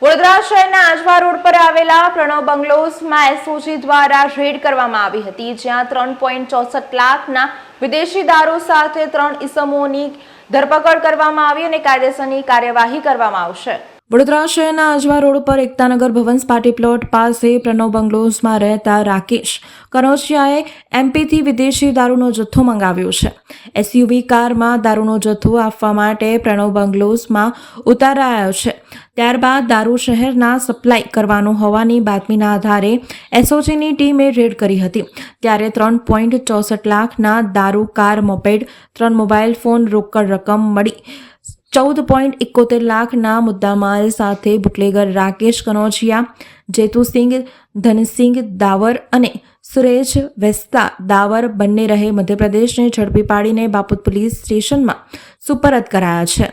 વડોદરા શહેરના આજવા રોડ પર આવેલા પ્રણવ બંગલોઝમાં એસઓજી દ્વારા રેડ કરવામાં આવી હતી, જ્યાં 3.64 લાખના વિદેશી દારૂ સાથે 3 ઇસમોની ધરપકડ કરવામાં આવી અને કાયદેસરની કાર્યવાહી કરવામાં આવશે। વડોદરા શહેરના આજવા રોડ પર એકતાનગર ભવન્સ પાર્ટી પ્લોટ પાસે પ્રણવ બંગલોઝમાં રહેતા રાકેશ કનોજિયાએ એમપીથી વિદેશી દારૂનો જથ્થો મંગાવ્યો છે। એસયુવી કારમાં દારૂનો જથ્થો આપવા માટે પ્રણવ બંગલોઝમાં ઉતારાયો છે। ત્યારબાદ દારૂ શહેરના સપ્લાય કરવાનો હોવાની બાતમીના આધારે એસઓજીની ટીમે રેડ કરી હતી, ત્યારે 3.64 લાખના દારૂ, કાર, મોપેડ, 3 મોબાઈલ ફોન, રોકડ રકમ મળી 14.71 લાખના મુદ્દામાલ સાથે બુટલેગર રાકેશ કનોજિયા, જેતુસિંહ ધનસિંહ દાવર અને સુરેશ વેસ્તા દાવર બંને રહે મધ્યપ્રદેશને ઝડપી પાડીને બાપુત પોલીસ સ્ટેશનમાં સુપરત કરાયા છે।